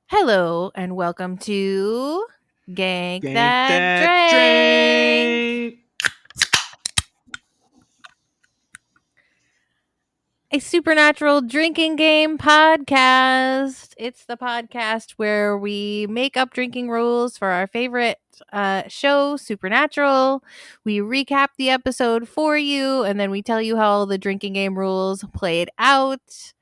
Hello and welcome to Gank Gank That that Drink, drink. a supernatural drinking game podcast. It's the podcast where we make up drinking rules for our favorite show, Supernatural. We recap the episode for you, and then we tell you how all the drinking game rules played out.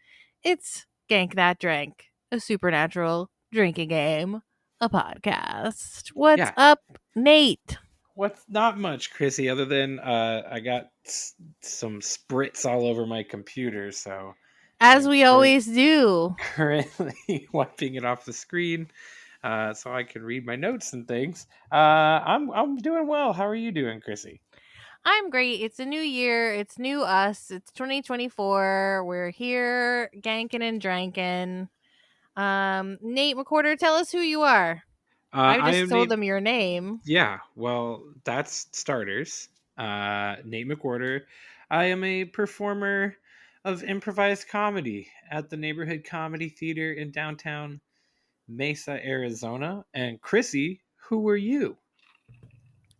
It's Gank That Drink, a supernatural drinking game, a podcast. What's Yeah, up, Nate? what's not much, Chrissy, other than I got some spritz all over my computer, so I As am we always do. currently wiping it off the screen so I can read my notes and things. I'm doing well. How are you doing, Chrissy? I'm great. It's a new year. It's new us. It's 2024. We're here ganking and dranking. Nate McCorder, tell us who you are. I I just am told Nate. them your name. Yeah, well, that's starters. Nate McWhorter. I am a performer of improvised comedy at the Neighborhood Comedy Theater in downtown Mesa, Arizona. And Chrissy, who are you?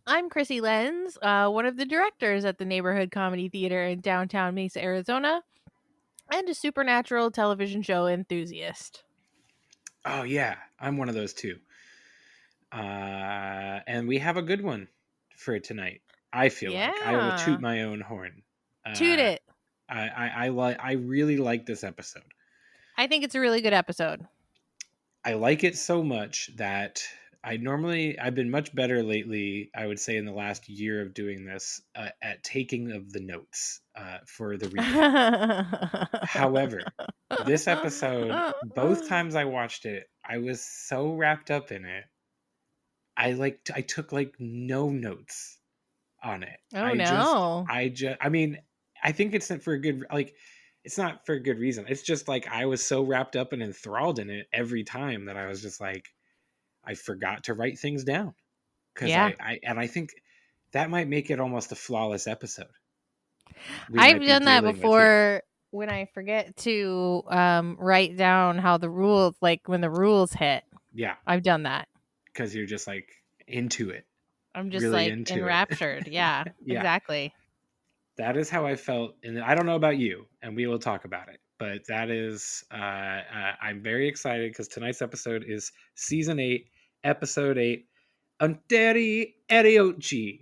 I'm Chrissy Lenz, one of the directors at the Neighborhood Comedy Theater in downtown Mesa, Arizona, and a supernatural television show enthusiast. Oh, yeah, I'm one of those too. And we have a good one for tonight. I feel like I will toot Yeah. my own horn. Toot Uh, it. I really like this episode. I think it's a really good episode. I like it so much that I've been much better lately. I would say in the last year of doing this at taking of the notes for the recap. However, this episode, both times I watched it, I was so wrapped up in it. I took like no notes on it. Oh no. I mean, I think it's for a good it's not for a good reason. It's just like I was so wrapped up and enthralled in it every time that I was just like I forgot to write things down because Yeah. I think that might make it almost a flawless episode. We I've might be done that dealing with here. before when I forget to write down how the rules, like when the rules hit. Yeah, I've done that. because you're just like into it, I'm just really like into it. enraptured. Yeah, Yeah, exactly. that is how I felt, and I don't know about you, and we will talk about it. But that is, I'm very excited because tonight's episode is season 8, episode 8, Hunteri Heroici.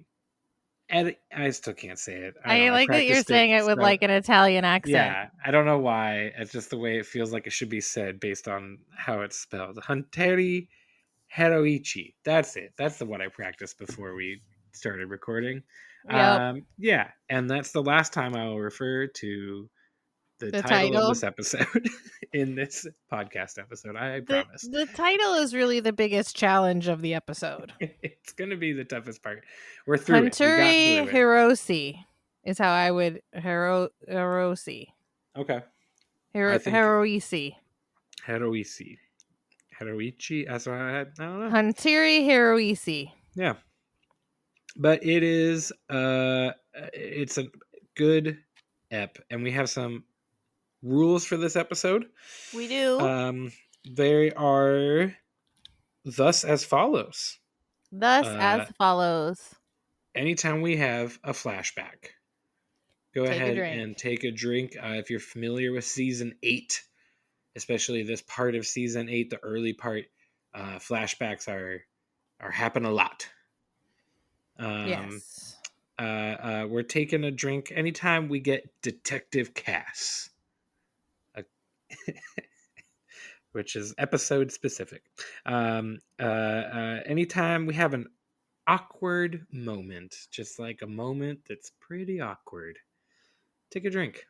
I still can't say it. I don't I know. I like that you're practiced it. saying it with So like an Italian accent. yeah, I don't know why. It's just the way it feels like it should be said based on how it's spelled. Hunteri Heroici. That's it. That's the one I practiced before we started recording. Yep. Yeah, and that's the last time I will refer to the The title of title. this episode in this podcast episode. I The promise. the title is really the biggest challenge of the episode. It's gonna be the toughest part. We're through it. We got Hunteri through it. Heroici is how I would Heroici. Okay. I think Heroici. Heroici. Heroici. That's what I don't know. Hunteri Heroici. Yeah. But it is it's a good ep, and we have some rules for this episode. We do. They are thus as follows. Thus Uh as follows. Anytime we have a flashback, go Take a ahead drink. and take a drink. If you're familiar with season 8, especially this part of season 8, the early part, flashbacks are happen a lot. Yes. We're taking a drink anytime we get Detective Cass, which is episode specific. Anytime we have an awkward moment, just like a moment that's pretty awkward, take a drink.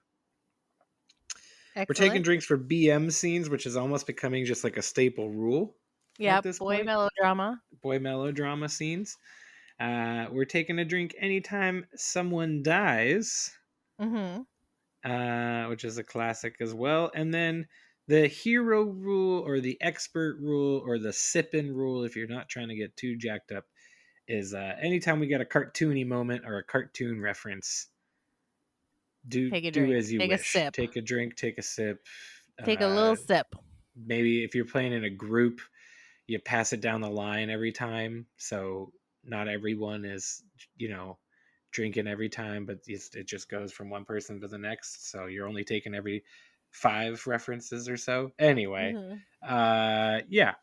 Excellent. We're taking drinks for BM scenes, which is almost becoming just like a staple rule at this boy point. melodrama. Boy melodrama scenes. We're taking a drink anytime someone dies, which is a classic as well. And then the hero rule or the expert rule or the sippin' rule, if you're not trying to get too jacked up, is anytime we get a cartoony moment or a cartoon reference, do Take a drink. as you Take wish. a sip. Take a drink, take a sip. Take a little sip. maybe if you're playing in a group, you pass it down the line every time, so not everyone is, you know, drinking every time, but it just goes from one person to the next, so you're only taking every 5 references or so. Anyway, Mm-hmm. yeah,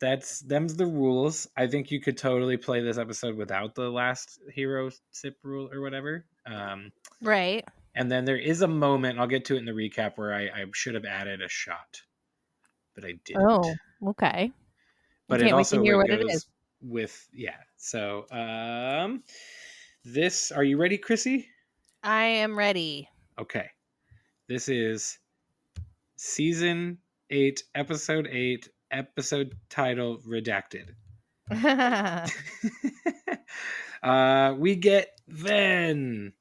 that's them's the rules. I think you could totally play this episode without the last hero sip rule or whatever. Right. And then there is a moment, I'll get to it in the recap, where I should have added a shot, but I didn't. Oh, okay. I But it can't wait to also hear it what it is. goes with, yeah. So this, are you ready, Chrissy? I am ready. Okay. This is season 8, episode 8, episode title redacted. We get then,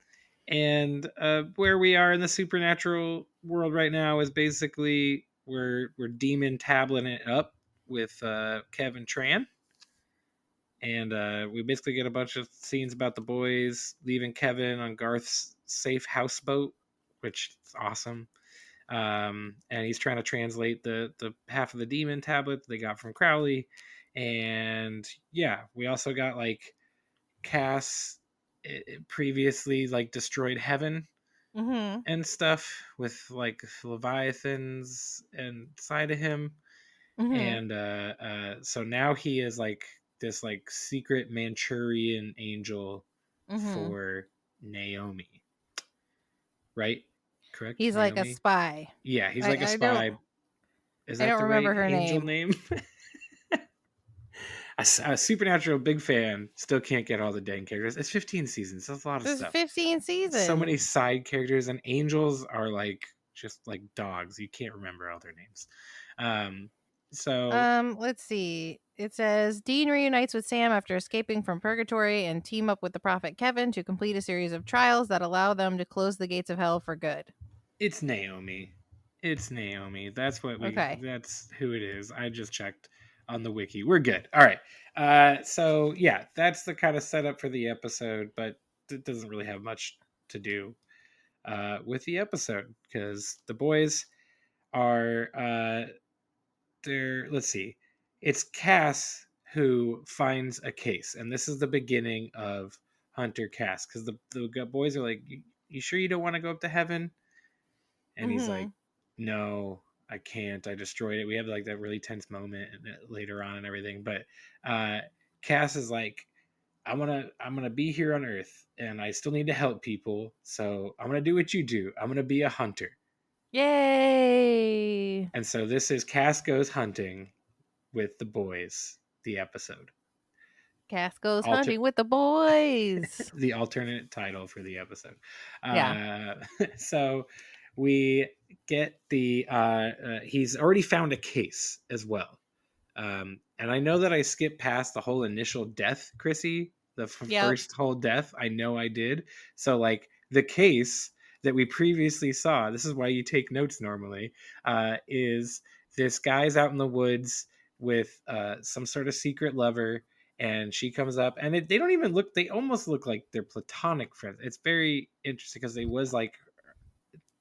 and where we are in the supernatural world right now is basically we're demon tabling it up with Kevin Tran, and we basically get a bunch of scenes about the boys leaving Kevin on Garth's safe houseboat, which is awesome. And he's trying to translate the half of the demon tablet they got from Crowley, and yeah, we also got like Cass previously like destroyed heaven Mm-hmm. and stuff with like leviathans inside of him, Mm-hmm. and so now he is like this like secret Manchurian angel Mm-hmm. for Naomi, right? Correct, He's like a Naomi. spy. Yeah, he's like a I don't spy. Is I that don't the right remember her angel name. name? A supernatural big fan. Still can't get all the dang characters. It's 15 seasons. That's a lot of There's stuff. 15 So many seasons. side characters, and angels are like just like dogs. You can't remember all their names. Um, so Let's see. It says Dean reunites with Sam after escaping from purgatory and team up with the prophet Kevin to complete a series of trials that allow them to close the gates of hell for good. it's Naomi. It's Naomi. That's what we. Okay. That's who it is. I just checked on the wiki. We're good. All right. So yeah, that's the kind of setup for the episode, but it doesn't really have much to do with the episode because the boys are there. Let's see, it's Cass who finds a case, and this is the beginning of Hunter Cass because the boys are like, you sure you don't want to go up to heaven? And he's Mm-hmm. like, no, I can't. I destroyed it. We have like that really tense moment later on and everything, but uh Cass is like, I'm gonna be here on Earth, and I still need to help people. So I'm gonna do what you do. I'm gonna be a hunter. Yay! And so this is Cass Goes Hunting with the boys, the episode. Cass goes Alter hunting with the boys. the alternate title for the episode. Yeah. Uh, so we get he's already found a case as well. And I know that I skipped past the whole initial death, Chrissy, the Yep. first whole death. I know I did. So, like, the case that we previously saw, this is why you take notes normally, is this guy's out in the woods with some sort of secret lover, and she comes up, and they don't even look, they almost look like they're platonic friends. It's very interesting because they was like,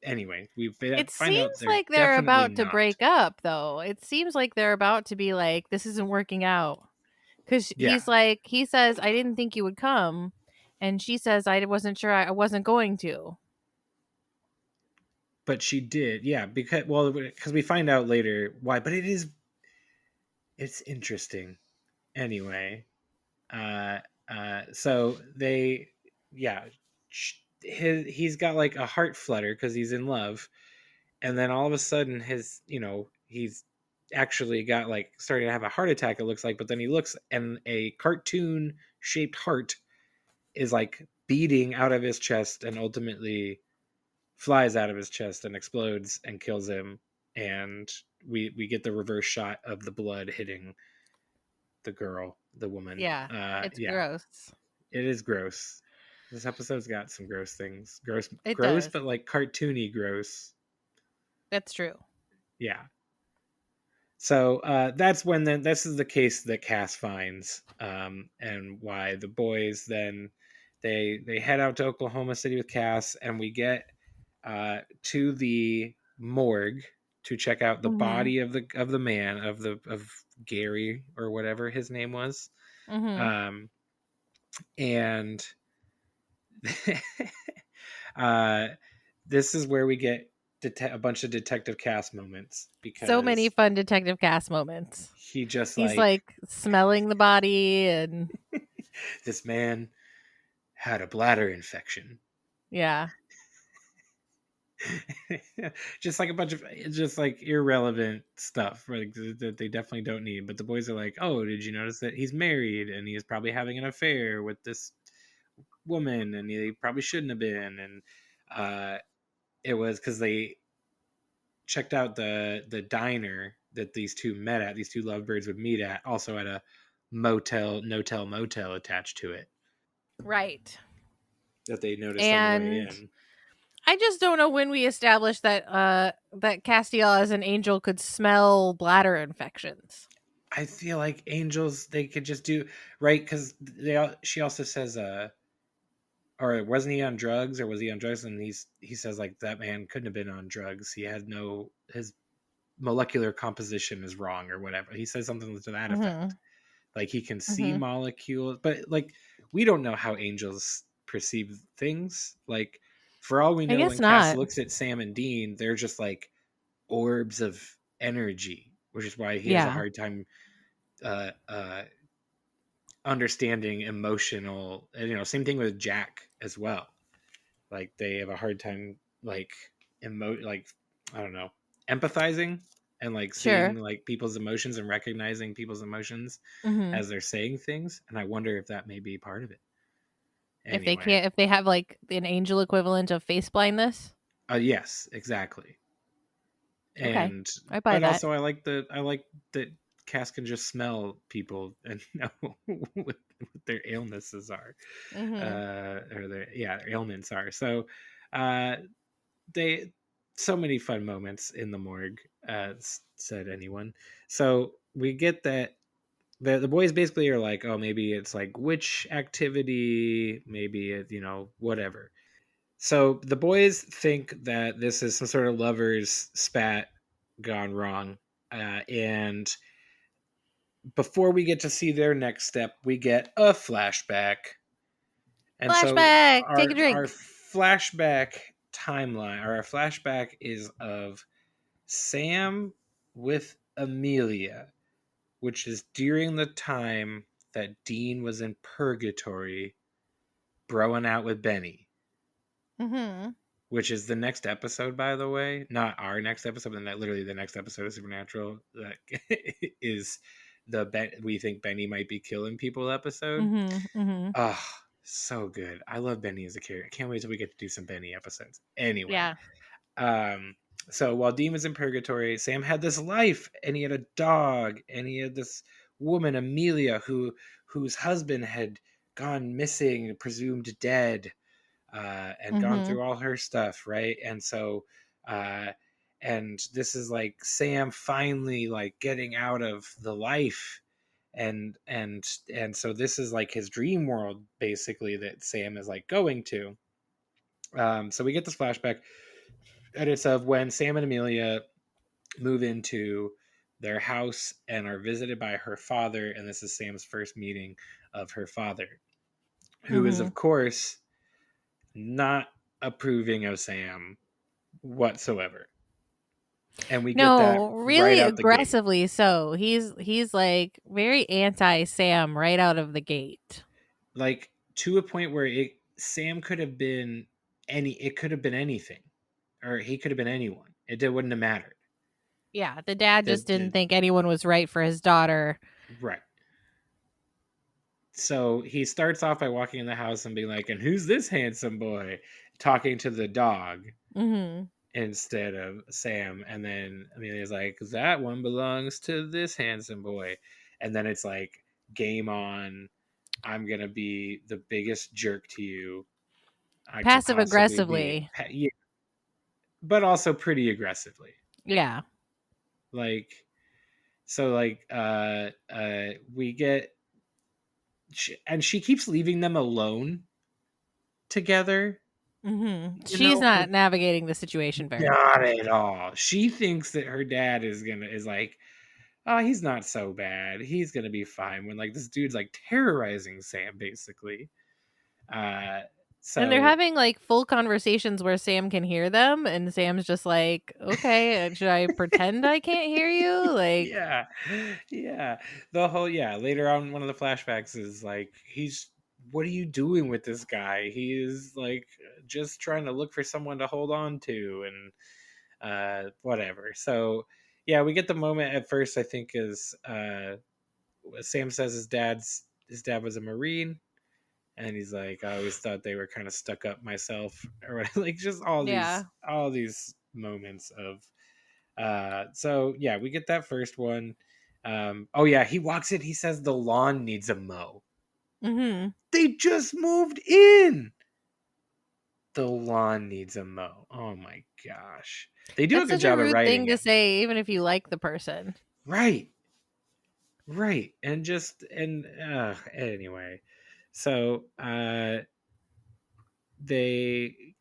anyway, we It find out seems they're like they're definitely about to not. break up, though. It seems like they're about to be like, this isn't working out. Because Yeah, he's like, he says, I didn't think you would come. And she says, I wasn't sure I wasn't going to. but she did, yeah, because we find out later why, but it's interesting anyway. uh so they, yeah, he's got like a heart flutter because he's in love, and then all of a sudden his, he's actually got like starting to have a heart attack, it looks like, but then he looks and a cartoon shaped heart is like beating out of his chest and ultimately flies out of his chest and explodes and kills him, and we get the reverse shot of the blood hitting the girl, the woman. Yeah, it's Yeah, gross. it is gross. This episode's got some gross things. It Gross, does. but like cartoony gross. That's true. Yeah. So that's when then this is the case that Cass finds, and why the boys then they head out to Oklahoma City with Cass, and we get to the morgue, to check out the Mhm. body of the man of Gary or whatever his name was. Mhm. Um, and uh, this is where we get a bunch of detective cast moments So many because fun detective cast moments. he just He's like like smelling the body and this man had a bladder infection. yeah. Just like a bunch of just like irrelevant stuff like that they definitely don't need. But the boys are like, oh, did you notice that he's married and he's probably having an affair with this woman and he probably shouldn't have been. And it was because they checked out the diner that these two met at, these two lovebirds would meet at, also at a motel attached to it Right. that they noticed on the way And in. I just don't know when we established that that Castiel as an angel could smell bladder infections. I feel like angels they could just do right because she also says or wasn't he on drugs or was he on drugs, and he says like that man couldn't have been on drugs, he had no his molecular composition is wrong or whatever, he says something to that effect, Mhm. like he can see Mhm. molecules, but like we don't know how angels perceive things, like for all we I know guess when Cass not. looks at Sam and Dean they're just like orbs of energy, which is why he has a Yeah. hard time uh uh understanding emotional, same thing with Jack as well, like they have a hard time like like I don't know, empathizing and like seeing Sure. like people's emotions and recognizing people's emotions Mhm. as they're saying things, and I wonder if that may be part of it. Anyway, If they have like an angel equivalent of face blindness. yes, exactly. Okay. And I buy but that. also I like that Cass can just smell people and know what their illnesses are, Mhm. or their their ailments are. So uh, they so many fun moments in the morgue, said anyone. So we get that the boys basically are like, oh, maybe it's like witch activity, maybe it, whatever. So the boys think that this is some sort of lovers spat gone wrong, and before we get to see their next step, we get a flashback. And so Flashback. Take a our drink. flashback timeline, or our flashback is of Sam with Amelia, which is during the time that Dean was in purgatory, broing out with Benny, Mhm. which is the next episode, by the way. Not our next episode, but literally the next episode of Supernatural that is we think Benny might be killing people episode. Mhm. Mhm. Oh, so good. I love Benny as a character. I can't wait till we get to do some Benny episodes. Anyway, Yeah. um, so while Dean was in purgatory, Sam had this life, and he had a dog, and he had this woman, Amelia, whose husband had gone missing, presumed dead, and gone Mhm. through all her stuff, right? And so, uh, and this is like Sam finally like getting out of the life, and so this is like his dream world basically that Sam is like going to. So we get this flashback, and it's of when Sam and Amelia move into their house and are visited by her father, and this is Sam's first meeting of her father, who is of Mhm. course not approving of Sam whatsoever. And we get that No, right really out the gate. aggressively so. He's like very anti Sam right out of the gate. Like to a point where Sam could have been it could have been anything, or he could have been anyone. Wouldn't have mattered. Yeah, the dad just didn't The think anyone was right for his daughter. right. So he starts off by walking in the house and being like, "And who's this handsome boy?" Talking to the dog Mhm. instead of Sam. And then Amelia's like, "That one belongs to this handsome boy." And then it's like, game on. I'm gonna be the biggest jerk to you I could Passive possibly be. aggressively. Yeah, but also pretty aggressively. Yeah. Like, so like we get and she keeps leaving them alone together, You She's know, not navigating the situation very not well. at all. She thinks that her dad is like, oh, he's not so bad. He's gonna be fine. When like this dude's like terrorizing Sam basically. Uh, And they're so having like full conversations where Sam can hear them, and Sam's just like, "Okay, should I pretend I can't hear you?" Like, yeah, yeah. The whole Later on, one of the flashbacks is like he's. What are you doing with this guy? He is like just trying to look for someone to hold on to, and whatever. So yeah, we get the moment at first. I think is Sam says his dad was a Marine, and he's like, I always thought they were kind of stuck up myself, or like just yeah. all these moments of. So yeah, we get that first one. Oh yeah, he walks in. He says the lawn needs a mow. Mhm. They just moved in. The lawn needs a mow. Oh my gosh, they do a That's good such a job of rude writing thing to it. say even if you like the person. Right, right, and just and anyway, so they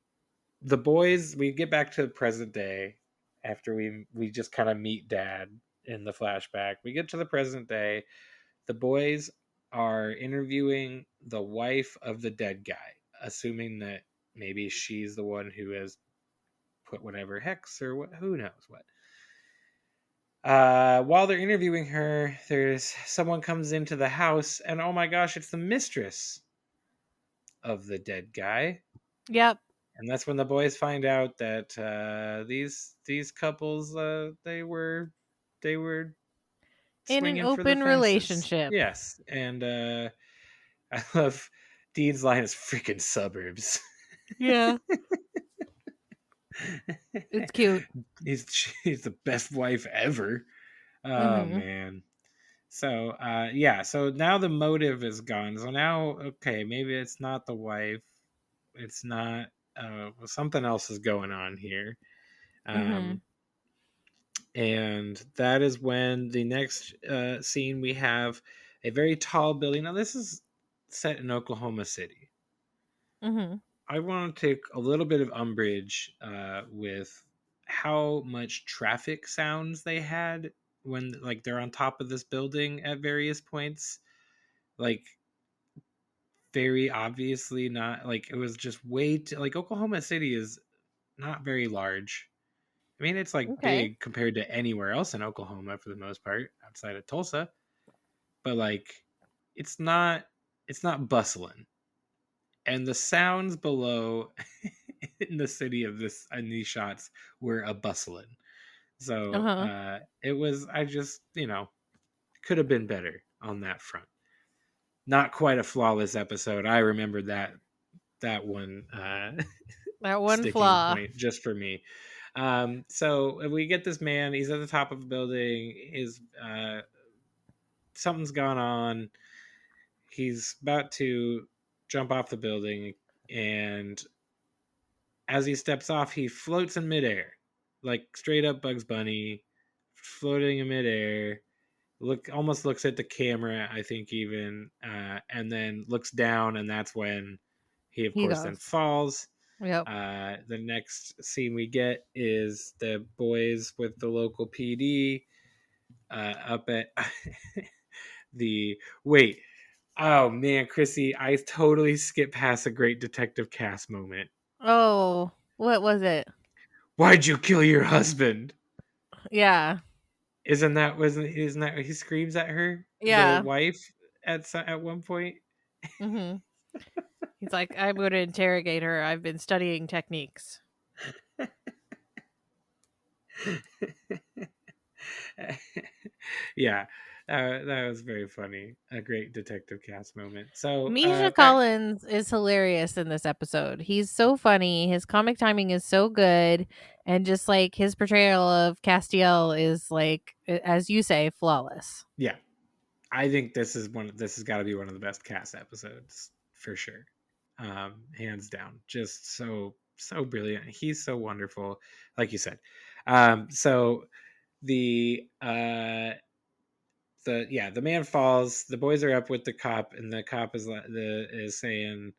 the boys we get back to the present day after we just kind of meet dad in the flashback. We get to the present day. The boys are interviewing the wife of the dead guy, assuming that maybe she's the one who has put whatever hex or what, who knows what. While they're interviewing her, there's someone comes into the house, and oh my gosh, it's the mistress of the dead guy. Yep. And that's when the boys find out that these couples they were In an swinging for the open fences. relationship. Yes, and I love Dean's line is freaking suburbs. Yeah. It's cute. She's the best wife ever. Oh Mhm. man. So yeah, so now the motive is gone. So now okay, maybe it's not the wife. It's not something else is going on here. Mhm. Um and that is when the next scene we have a very tall building. Now this is set in Oklahoma City. Mhm. I want to take a little bit of umbrage with how much traffic sounds they had when like they're on top of this building at various points. Like very obviously not like it was just way too like Oklahoma City is not very large. I mean it's like Okay. big compared to anywhere else in Oklahoma for the most part outside of Tulsa, but like it's not it's not bustling. And the sounds below in the city of this in these shots were a bustling. So Uh-huh. it was I just could have been better on that front. Not quite a flawless episode. I remember that one That one sticking flaw. point just for me. So we get this man. He's at the top of a building. His something's gone on. He's about to jump off the building, and as he steps off, he floats in midair, like straight up Bugs Bunny, floating in midair. Almost looks at the camera, I think even, and then looks down, and that's when he, of He course, then goes. falls. Yep. The next scene we get is the boys with the local PD up at the wait. Oh man, Chrissy, I totally skipped past a great detective cast moment. Oh, what was it? Why'd you kill your husband? Yeah. Isn't that what he screams at her, the Yeah. wife, at one point? Mhm. He's like, "I'm going to interrogate her. I've been studying techniques." Yeah, that was very funny. A great detective cast moment. So Misha back, Collins is hilarious in this episode. He's so funny. His comic timing is so good, and just like his portrayal of Castiel is like, as you say, flawless. yeah, I think this has got to be one of the best cast episodes for sure, hands down. Just so brilliant. He's so wonderful, like you said. So the the man falls. The boys are up with the cop, and the cop is saying,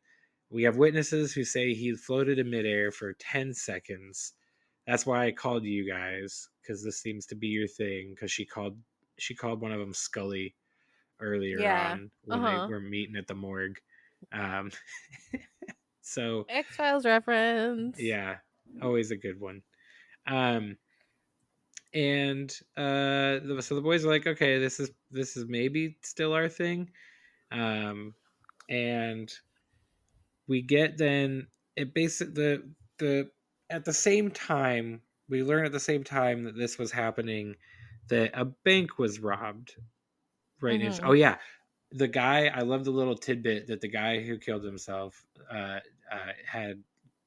We have witnesses who say he floated in midair for 10 seconds. That's why I called you guys, because this seems to be your thing. Because she called one of them Scully earlier Yeah. on when they Uh-huh. were meeting at the morgue. Um, so X-Files reference. yeah, always a good one. Um, and so the boys are like, okay, this is maybe still our thing. And we get then it basically the at the same time we learn at the same time that this was happening that a bank was robbed right in. Oh Mhm. yeah, the guy, I love the little tidbit that the guy who killed himself had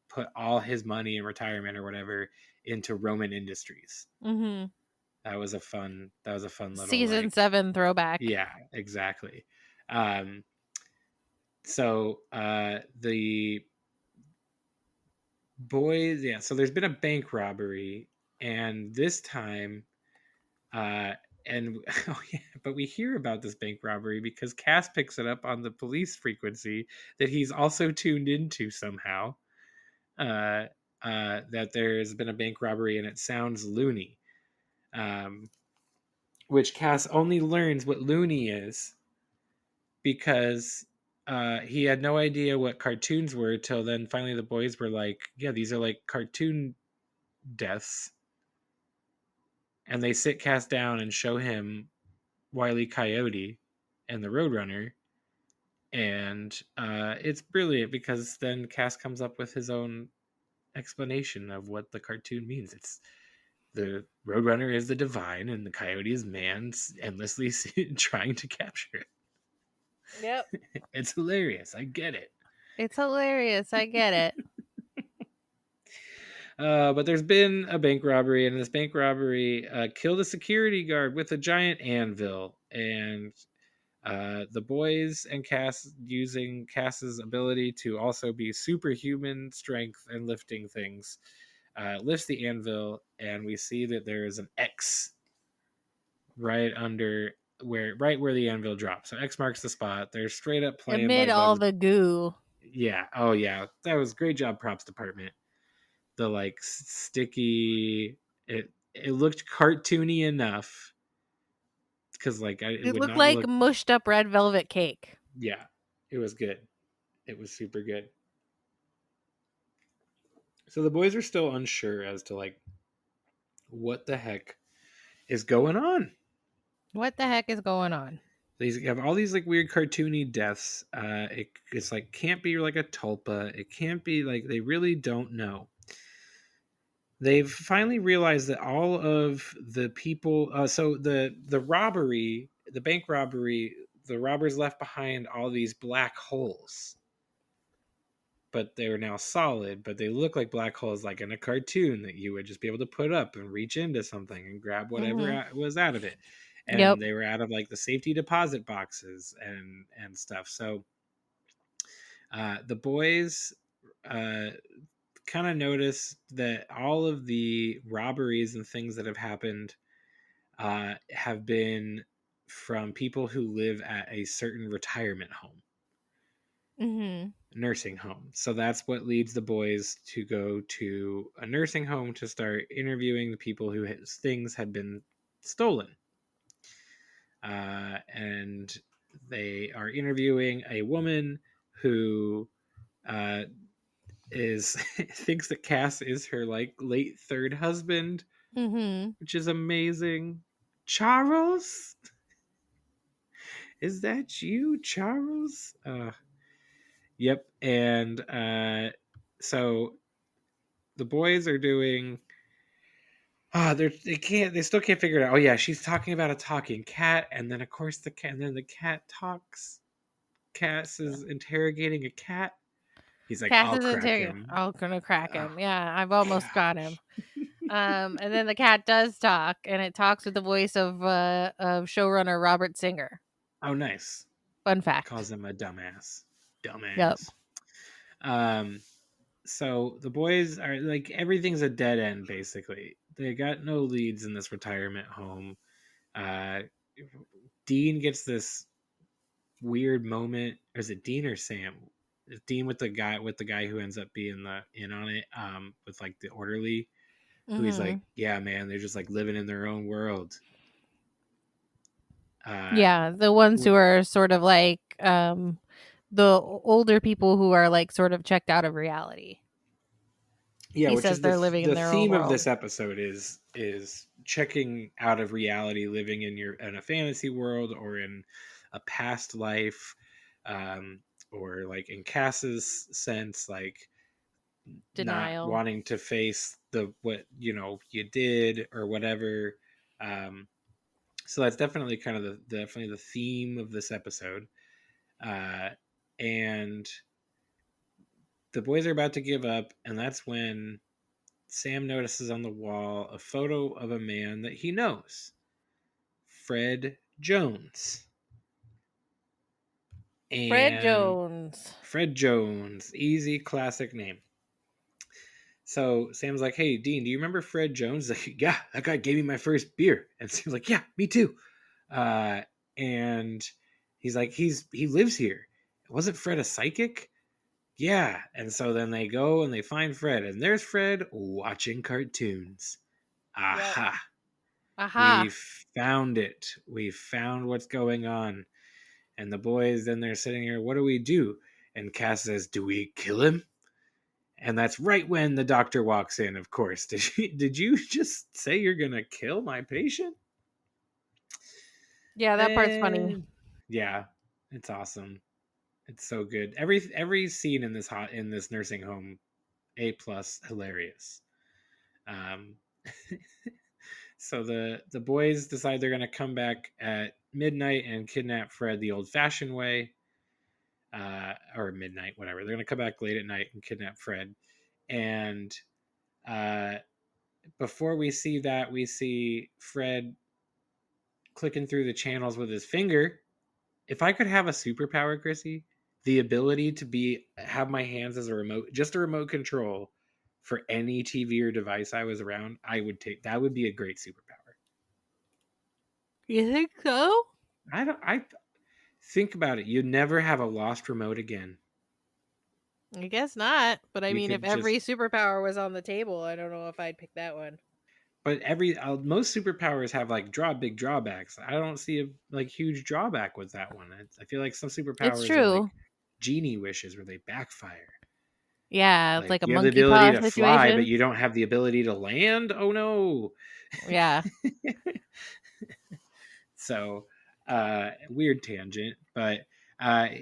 put all his money in retirement or whatever into Roman Industries. Mhm. That was a fun little Season like, 7 throwback. yeah, exactly. um so the boys, yeah, so there's been a bank robbery, and this time uh and oh yeah, but we hear about this bank robbery because Cass picks it up on the police frequency that he's also tuned into somehow. uh that there's been a bank robbery and it sounds loony. um which Cass only learns what loony is because he had no idea what cartoons were till then. Finally the boys were like, yeah, these are like cartoon deaths. And they sit Cass down and show him Wile E. Coyote and the Roadrunner. And it's brilliant because then Cass comes up with his own explanation of what the cartoon means. It's the Roadrunner is the divine and the coyote is man endlessly trying to capture Yep. it. It's hilarious. I get it. It's hilarious. I get it. But there's been a bank robbery, and this bank robbery killed a security guard with a giant anvil. And the boys and Cass, using Cass's ability to also be superhuman strength and lifting things, lifts the anvil, and we see that there is an X right under right where the anvil drops. So X marks the spot. They're straight up playing Amid by all Bugs. the goo. Yeah. Oh yeah. That was great job, props department. The like sticky. It looked cartoony enough because like it It would looked not like look. mushed up red velvet cake. Yeah, it was good. It was super good. So the boys are still unsure as to like what the heck is going on. What the heck is going on? They have all these like weird cartoony deaths. It's like can't be like a tulpa. It can't be like they really don't know. They've finally realized that all of the people. So the robbery, the bank robbery, the robbers left behind all these black holes, but they were now solid, but they look like black holes like in a cartoon that you would just be able to put up and reach into something and grab whatever Mhm. was out of it. Yep. And they were out of like the safety deposit boxes and stuff. So the boys uh, kind of notice that all of the robberies and things that have happened have been from people who live at a certain retirement home, Mhm. nursing home. So that's what leads the boys to go to a nursing home to start interviewing the people whose things had been stolen. And they are interviewing a woman who uh, is thinks that Cass is her like late third husband, Mhm. which is amazing. Charles, is that you, Charles? Yep. And so the boys are doing. They still can't figure it out. Oh yeah, she's talking about a talking cat, and then of course and then the cat talks. Cass is interrogating a cat. He's like, Cass I'll is crack interior. him. Oh, gonna crack Oh him. Yeah, I've almost got him. gosh. And then the cat does talk, and it talks with the voice of showrunner Robert Singer. Oh nice. Fun fact. Calls him a dumbass. Yep. Dumbass. Um so the boys are like everything's a dead end basically. They got no leads in this retirement home. Uh Dean gets this weird moment. Or is it Dean or Sam? theme with the guy who ends up being the in on it, with like the orderly, who he's Mm-hmm. like, yeah, man, they're just like living in their own world. Yeah, the ones who are sort of like the older people who are like sort of checked out of reality. Yeah, He which says is they're living in the their own theme of world. this episode is checking out of reality, living in a fantasy world or in a past life, um, or like in Cass's sense, like not Denial. wanting to face the what you did or whatever. Um, so that's definitely kind of definitely the theme of this episode, uh, and the boys are about to give up, and that's when Sam notices on the wall a photo of a man that he knows, Fred Jones. Fred And Jones. Fred Jones, easy classic name. So Sam's like, "Hey, Dean, do you remember Fred Jones?" Like, "Yeah, that guy gave me my first beer." And Sam's like, "Yeah, me too." Uh, and he's like, he lives here. Wasn't Fred a psychic? Yeah. And so then they go and they find Fred, and there's Fred watching cartoons. Yep. Aha. We Aha. found it. We found what's going on. And the boys, then they're sitting here, what do we do? And Cass says, do we kill him? And that's right when the doctor walks in, of course. Did you just say you're going to kill my patient? Yeah, that part's funny. And yeah, it's awesome. It's so good. Every scene in this nursing home, A plus, hilarious. Um, So the boys decide they're going to come back at midnight and kidnap Fred the old-fashioned way, or midnight, whatever. They're going to come back late at night and kidnap Fred. And uh, before we see that, we see Fred clicking through the channels with his finger. If I could have a superpower, Chrissy, the ability to have my hands as a remote, just a remote control for any TV or device I was around, I would take that. Would be a great superpower. You think so? I think about it. You'd never have a lost remote again. I guess not. But I You mean, if could just, every superpower was on the table, I don't know if I'd pick that one. but most superpowers have like big drawbacks. I don't see a like huge drawback with that one. I feel like some It's superpowers are like true. genie wishes where they backfire. Yeah, it's Like like a you have the monkey ability paw to fly, but situation. you don't have the ability to land. Oh no! Yeah. So weird tangent, but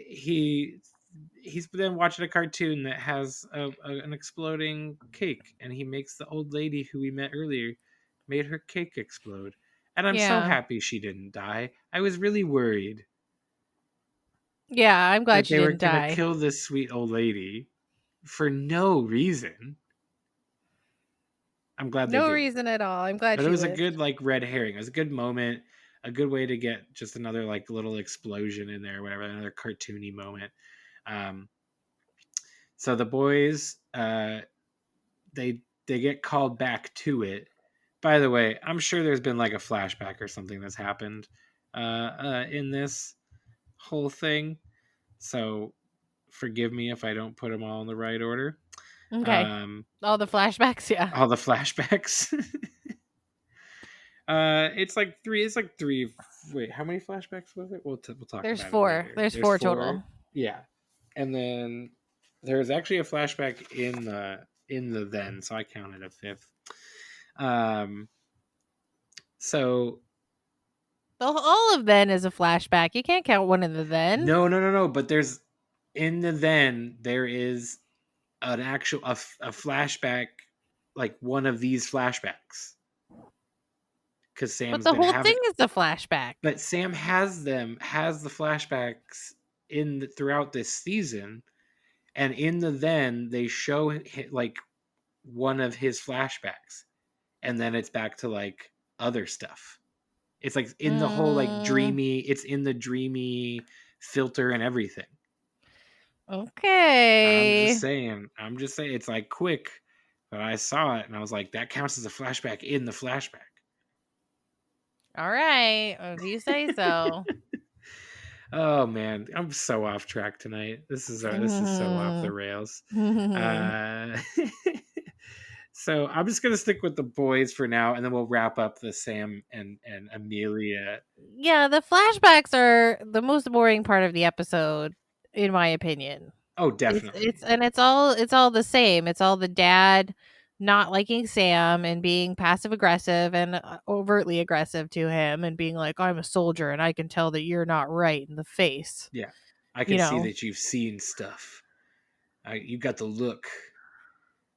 he's then watching a cartoon that has an exploding cake, and he makes the old lady who we met earlier made her cake explode, and I'm so Yeah. happy she didn't die. I was really worried Yeah, I'm glad that she they were didn't gonna die. kill this sweet old lady for no reason. I'm glad they No didn't. reason at all. I'm glad But it she was a lived. good like red herring. It was a good moment, a good way to get just another like little explosion in there, whatever, another cartoony moment. Um, so the boys, they get called back to it. By the way, I'm sure there's been like a flashback or something that's happened in this whole thing. So forgive me if I don't put them all in the right order. Okay. Um, All the flashbacks, yeah. all the flashbacks. It's like three. It's like three. Wait, how many flashbacks was it? We'll talk There's about it four. later. There's There's four four. total. Yeah, and then there's actually a flashback in the then, so I counted a fifth. Um, so All of then is a flashback. You can't count one of the then. no. But there's in the then there is an actual a flashback, like one of these flashbacks, because But Sam's the been whole having. thing is a flashback. But Sam has the flashbacks throughout this season, and in the then they show like one of his flashbacks, and then it's back to like other stuff. It's like in the whole like Mm, dreamy. It's in the dreamy filter and everything. I'm just okay. saying. I'm just saying. It's like quick, but I saw it and I was like, that counts as a flashback in the flashback. All right. If you say so. Oh man, I'm so off track tonight. This is so off the rails. Uh, so I'm just gonna stick with the boys for now, and then we'll wrap up the Sam and Amelia. Yeah, the flashbacks are the most boring part of the episode, in my opinion. Oh, It's definitely. and it's all the same. It's all the dad not liking Sam and being passive aggressive and overtly aggressive to him and being like, "I'm a soldier and I can tell that you're not right in the face." Yeah, I You can see know. that you've seen stuff. You got the look,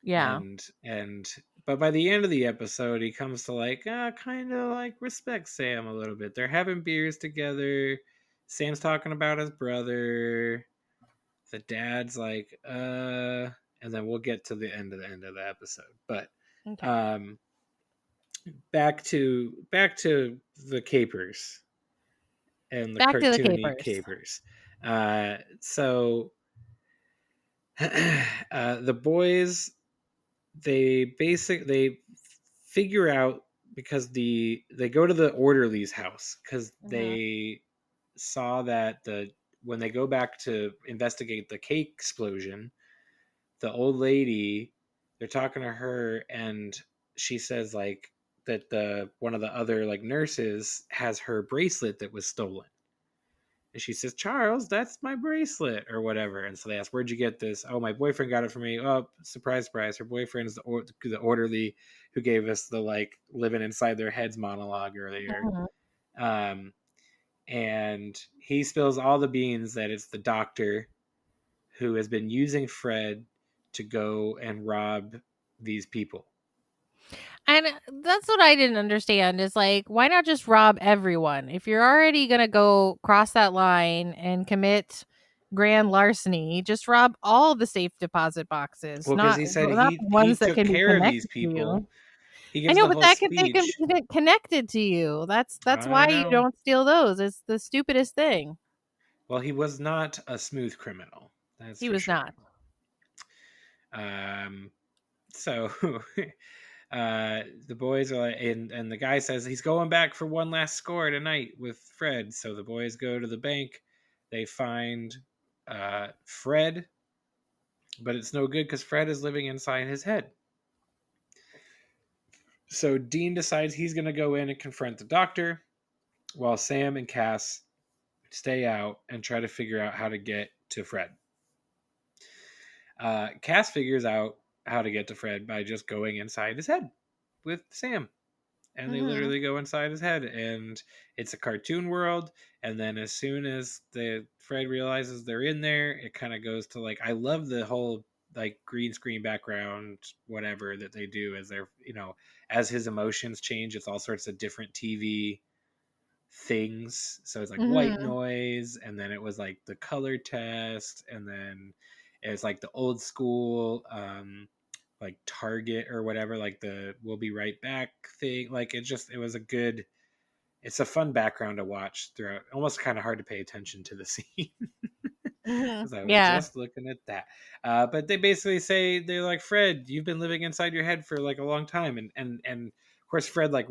Yeah. and but by the end of the episode, he comes to like kind of like respect Sam a little bit. They're having beers together. Sam's talking about his brother. The dad's like, and then we'll get to the end of the episode. But Okay. um, back to the capers and the Back to the cartoony capers. capers. So the boys they figure out because they go to the orderly's house because Mhm. they saw that the when they go back to investigate the cake explosion, the old lady, they're talking to her, and she says like that the one of the other like nurses has her bracelet that was stolen, and she says, Charles, that's my bracelet or whatever. And so they ask, where'd you get this? Oh, my boyfriend got it for me. Oh, surprise, surprise, her boyfriend is the orderly who gave us the like living inside their heads monologue earlier. Mhm. um and he spills all the beans that it's the doctor who has been using Fred to go and rob these people. And that's what I didn't understand is like, why not just rob everyone? If you're already going to go cross that line and commit grand larceny, just rob all the safe deposit boxes, Well, because not he said not the he ones that took can be care of these connected to you. people. He I gives know, the but whole they can speech. be connected to you. That's I why you know. don't steal those. It's the stupidest thing. Well, he was not a smooth criminal, that's He for was sure. not. um so the boys are like, and the guy says he's going back for one last score tonight with Fred. So the boys go to the bank. They find Fred, but it's no good because Fred is living inside his head. So Dean decides he's going to go in and confront the doctor, while Sam and Cass stay out and try to figure out how to get to Fred. Cass figures out how to get to Fred by just going inside his head with Sam. And they Mhm. literally go inside his head, and it's a cartoon world. And then as soon as the Fred realizes they're in there, it kind of goes to like, I love the whole like green screen background whatever that they do as they're, as his emotions change, it's all sorts of different TV things. So it's like white Mhm. noise, and then it was like the color test, and then it's like the old school like Target or whatever, like the we'll be right back thing. Like it was a good, it's a fun background to watch throughout. Almost kind of hard to pay attention to the scene Mhm. because I was Yeah. just looking at that. But they basically say they're like, Fred, you've been living inside your head for like a long time, and of course Fred like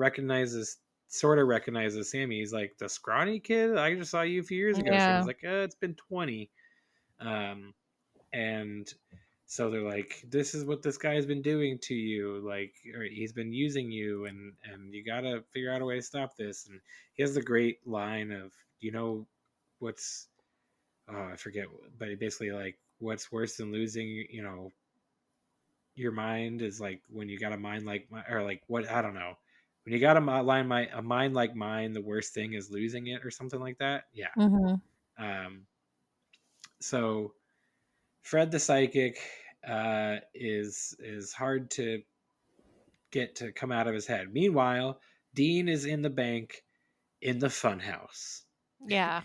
sort of recognizes Sammy. He's like the scrawny kid I just saw you a few years ago. Sammy's Yeah. like, it's been 20. Um, and so they're like, this is what this guy's been doing to you, like, or he's been using you, and you gotta figure out a way to stop this. And he has the great line of, what's I forget, but he basically like, what's worse than losing your mind is like when you got a mind like my, or like what, I don't know, when you got a mind like mine, the worst thing is losing it, or something like that. Yeah. Mhm. um so Fred the psychic is hard to get to come out of his head. Meanwhile, Dean is in the bank in the funhouse. Yeah.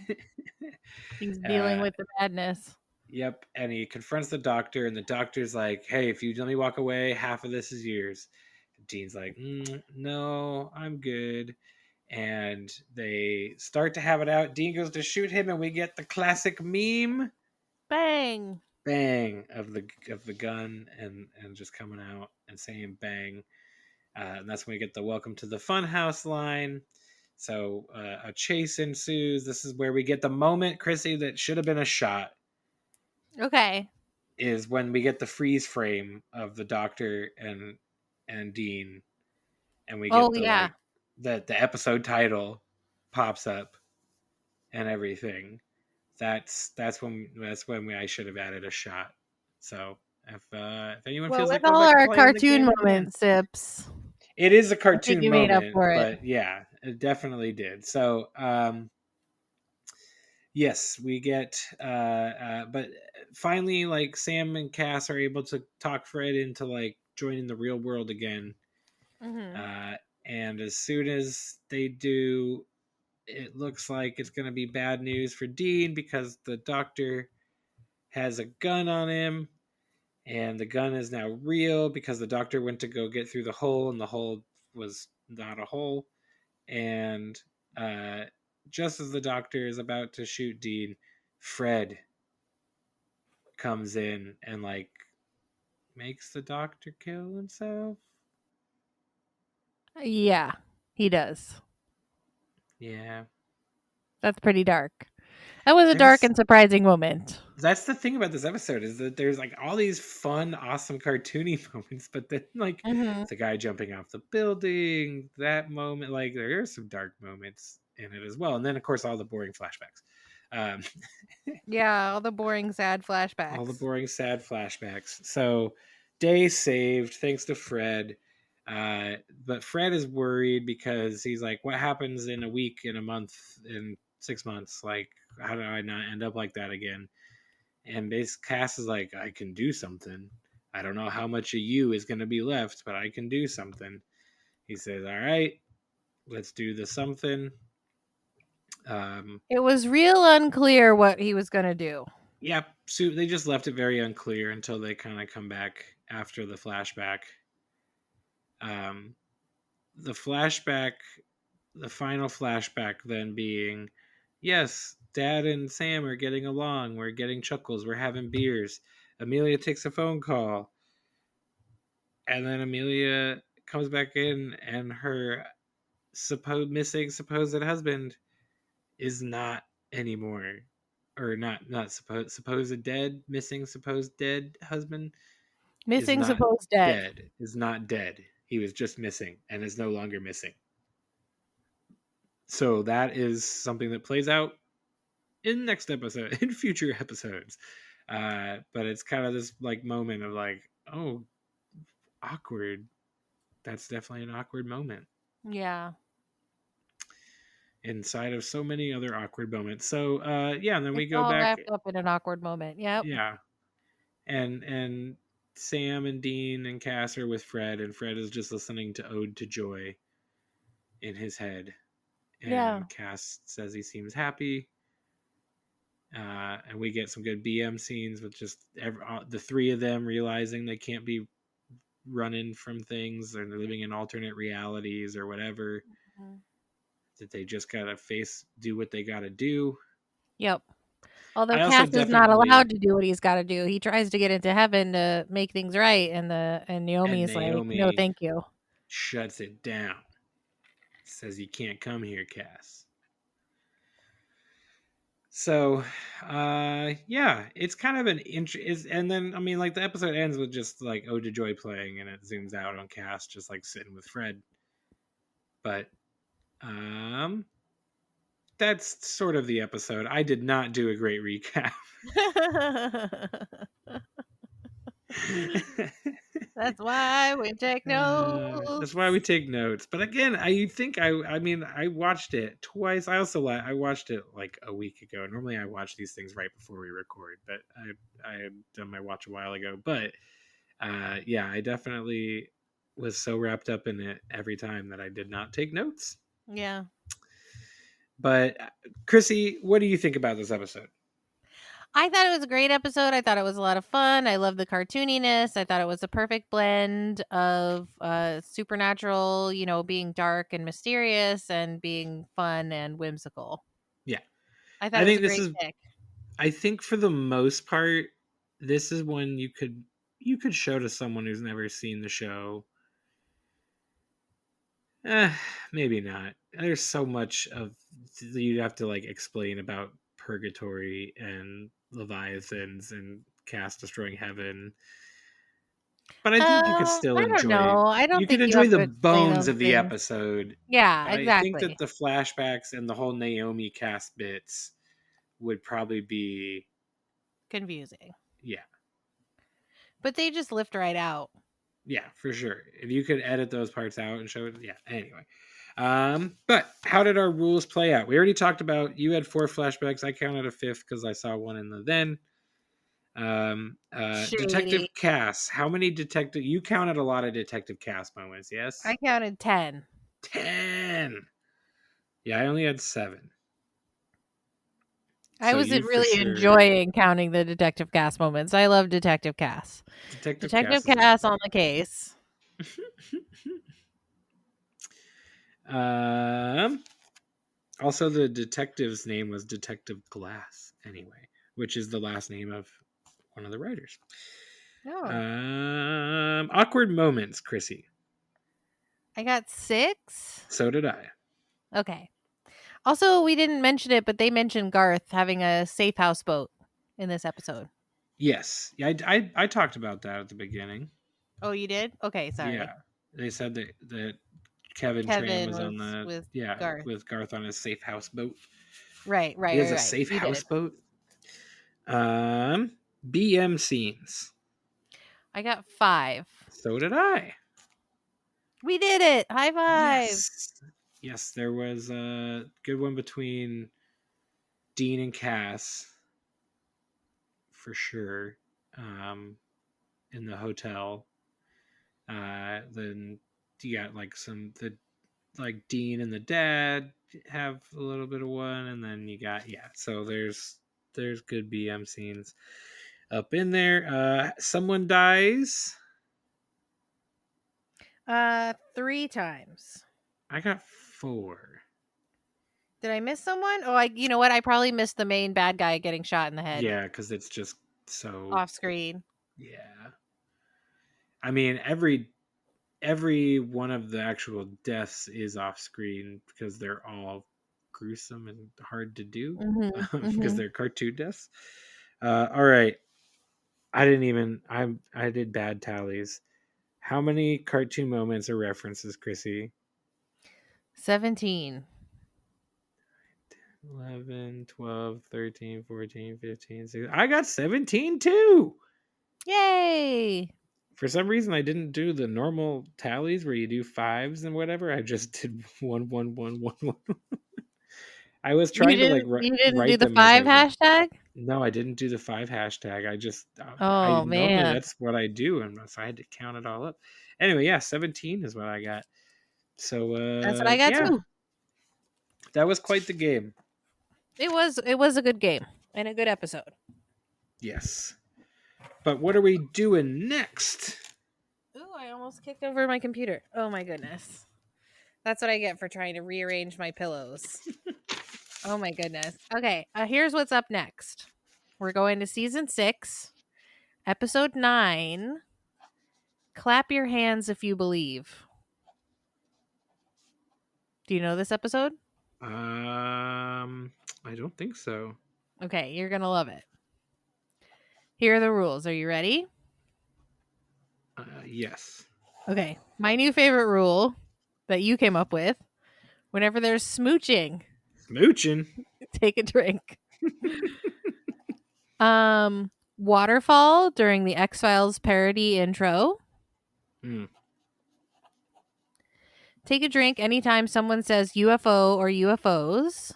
He's dealing uh, with the madness. yep, and he confronts the doctor, and the doctor's like, "Hey, if you let me walk away, half of this is yours." Dean's like, "No, I'm good." And they start to have it out. Dean goes to shoot him, and we get the classic meme Bang. bang of the gun and just coming out and saying bang. And that's when we get the welcome to the funhouse line. So a chase ensues. This is where we get the moment, Chrissy, that should have been a shot. Okay. Is when we get the freeze frame of the Doctor and Dean, and we Oh get the yeah. like the episode title pops up and everything. That's when I should have added a shot. So if anyone Well, feels with like going all back and our playing the cartoon game, they can. moments, Sips, It is a I think cartoon you made up moment, for it. but yeah, it definitely did. So yes, we get but finally, like, Sam and Cass are able to talk Fred into like joining the real world again. Hmm. uh and as soon as they do, it looks like it's going to be bad news for Dean, because the Doctor has a gun on him, and the gun is now real because the Doctor went to go get through the hole, and the hole was not a hole. And uh, just as the Doctor is about to shoot Dean, Fred comes in and like makes the Doctor kill himself. Yeah, he does. Yeah, That's pretty dark. That was a dark there's and surprising moment. that's the thing about this episode, is that there's like all these fun, awesome, cartoony moments, but then like Hmm. the guy jumping off the building, that moment, like there are some dark moments in it as well, and then of course all the boring flashbacks, um, Yeah, all the boring, sad all the flashbacks. boring, sad flashbacks. So day saved thanks to Fred. Uh, but Fred is worried because he's like, what happens in a week, in a month, in 6 months? Like, how do I not end up like that again? And Cass is like, I can do something. I don't know how much of you is going to be left, but I can do something. He says, all right, let's do the something. It was real unclear what he was going to do. Yeah, so they just left it very unclear until they kind of come back after the flashback. Um, the flashback, the final flashback then being, yes, Dad and Sam are getting along. We're getting chuckles. We're having beers. Amelia takes a phone call. And then Amelia comes back in, and her supposed husband is not anymore, or not supposed dead, missing supposed dead husband is Missing, not supposed dead. dead. Is not dead. He was just missing and is no longer missing. So that is something that plays out in next episode, in future episodes. But it's kind of this like moment of like, oh, awkward. That's definitely an awkward moment Yeah. inside of so many other awkward moments. So yeah, and then we It's go all back. wrapped up in an awkward moment. Yep. Yeah, and Sam and Dean and Cass are with Fred, and Fred is just listening to Ode to Joy in his head, Yeah. and Cass says he seems happy. And we get some good BM scenes with just the three of them realizing they can't be running from things, or they're living in alternate realities or whatever, Mhm. that they just gotta do what they gotta do. Yep. Although I also Cass is not allowed definitely, to do what he's got to do. He tries to get into heaven to make things right, and and Naomi's like, "No, Naomi thank you." shuts it down, says you can't come here, Cass. So yeah, it's kind of an and then I mean, like, the episode ends with just like Ode to Joy playing, and it zooms out on Cass just like sitting with Fred. But um that's sort of the episode. I did not do a great recap. That's why we take That's why we notes. take notes. But again, I mean, I watched it twice. I watched it like a week ago. Normally I watch these things right before we record, but I had done my watch a while ago. But yeah, I definitely was so wrapped up in it every time that I did not take notes. Yeah. But Chrissy, what do you think about this episode? I thought it was a great episode. I thought it was a lot of fun. I love the cartooniness. I thought it was a perfect blend of supernatural, being dark and mysterious, and being fun and whimsical. Yeah. I thought I it was think a this great is pick. I think for the most part, this is one you could show to someone who's never seen the show. Eh, maybe not. there's so much of you'd have to like explain about purgatory and leviathans and cast destroying heaven. But I think you could still I don't enjoy know. I you don't could think you enjoy have the to explain bones those of the things. episode. Yeah, I think that exactly. the flashbacks and the whole Naomi cast bits would probably be Confusing. yeah. But they just lift right out. Yeah, for sure. If you could edit those parts out and show it, yeah. Anyway, but how did our rules play out? We already talked about you had 4 flashbacks. I counted a fifth because I saw one in the then. Detective Shady. Cass. How many detective? You counted a lot of Detective Cass moments. I Yes, counted 10. 10. Yeah, I only had 7. I So you wasn't for really sure. enjoying counting the Detective Cass moments. I love Detective Cass. Detective Detective Cass is a Cass on the case. um. Also, the detective's name was Detective Glass, anyway, which is the last name of one of the writers. Oh. Awkward moments, Chrissy. I got 6. So did I. Okay. Also, we didn't mention it, but they mentioned Garth having a safe house boat in this episode. Yes, yeah, I talked about that at the beginning. Oh, you did? Okay, Yeah, sorry. they said that Kevin Tran Kevin was on was the with yeah Garth. with Garth on his safe house boat. Right, He right, has right, a right. safe You did. houseboat. BM scenes. I got 5. So did I. We did it. High five. Yes. Yes, there was a good one between Dean and Cass for sure. In the hotel. Then you got like the like Dean and the dad have a little bit of one, and then you got yeah. So there's good BM scenes up in there. Someone dies. 3 times. I got 4. Did I miss someone? Oh, you know what? I probably missed the main bad guy getting shot in the head Yeah, because it's just so off screen. yeah. I mean every one of the actual deaths is off screen because they're all gruesome and hard to do Mhm. because Mhm. they're cartoon deaths. All right, I did bad tallies. How many cartoon moments or references, Chrissy? 17. 11, 12, 13, 14, 15, 16. I got 17 too. Yay! For some reason, I didn't do the normal tallies where you do fives and whatever. I just did one, one, one, one, one. I was You trying to like didn't you didn't do write the them as I 5 went. hashtag? No, I didn't do the 5 hashtag. I just I Oh normally man. that's what I do, and so I had to count it all up. Anyway, yeah, 17 is what I got. So That's what I got yeah, too. that was quite the game. It was a good game and a good episode. Yes. But what are we doing next? Ooh, I almost kicked over my computer. Oh my goodness. That's what I get for trying to rearrange my pillows. Oh my goodness. Okay, here's what's up next. We're going to season 6, episode 9. Clap your hands if you believe. Do you know this episode? I don't think so. Okay, you're going to love it. Here are the rules. Are you ready? Yes. Okay. My new favorite rule that you came up with, whenever there's smooching, Smooching. take a drink. Waterfall during the X-Files parody intro. Mm. Take a drink anytime someone says UFO or UFOs.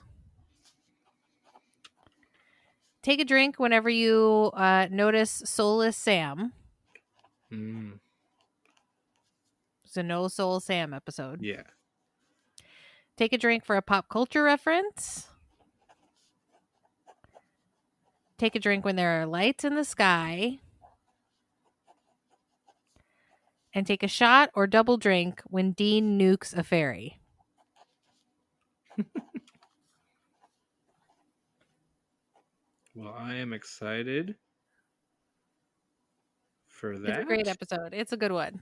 Take a drink whenever you notice Soulless Sam. Mm. It's a No Soul Sam episode. Yeah. Take a drink for a pop culture reference. Take a drink when there are lights in the sky. And take a shot or double drink when Dean nukes a fairy. Well, I am excited for It's a great that. episode. It's a good one.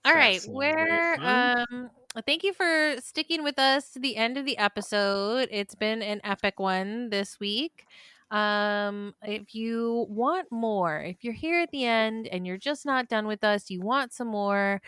All That right, sounds very where fun. Thank you for sticking with us to the end of the episode. It's been an epic one this week. If you want more, if you're here at the end and you're just not done with us, you want some more,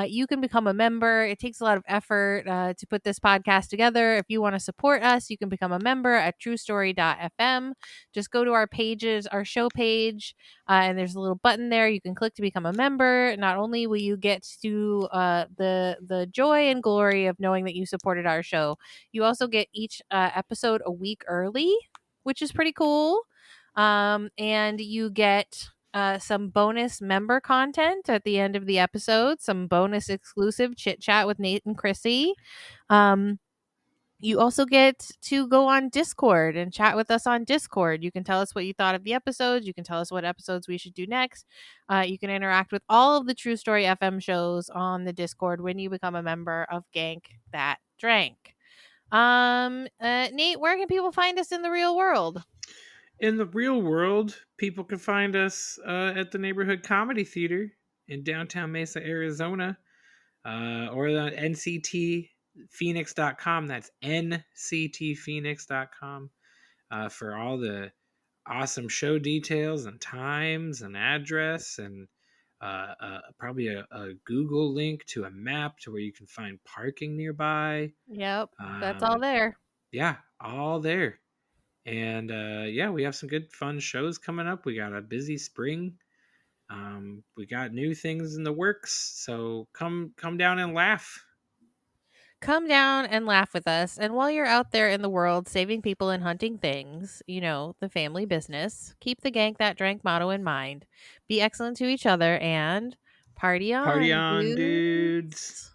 you can become a member. It takes a lot of effort to put this podcast together. If you want to support us, you can become a member at truestory.fm. Just go to our pages, our show page, and there's a little button there you can click to become a member. Not only will you get to the joy and glory of knowing that you supported our show, you also get each episode a week early, which is pretty cool. And you get some bonus member content at the end of the episode, some bonus exclusive chit chat with Nate and Chrissy. Um, you also get to go on Discord and chat with us on Discord. You can tell us what you thought of the episodes. You can tell us what episodes we should do next. You can interact with all of the True Story FM shows on the Discord when you become a member of Gank That Drank. Nate, where can people find us in the real world? In the real world, people can find us at the Neighborhood Comedy Theater in downtown Mesa, Arizona, or on nctphoenix.com. That's nctphoenix.com for all the awesome show details and times and address and probably a Google link to a map to where you can find parking nearby. Yep, that's all Um, there. yeah, all there. And yeah, we have some good fun shows coming up. We got a busy spring. We got new things in the works. So come down and laugh. Come down and laugh with us. And while you're out there in the world saving people and hunting things, you know, the family business, keep the Gank That Drank motto in mind. Be excellent to each other and party Party on, on, dudes. dudes.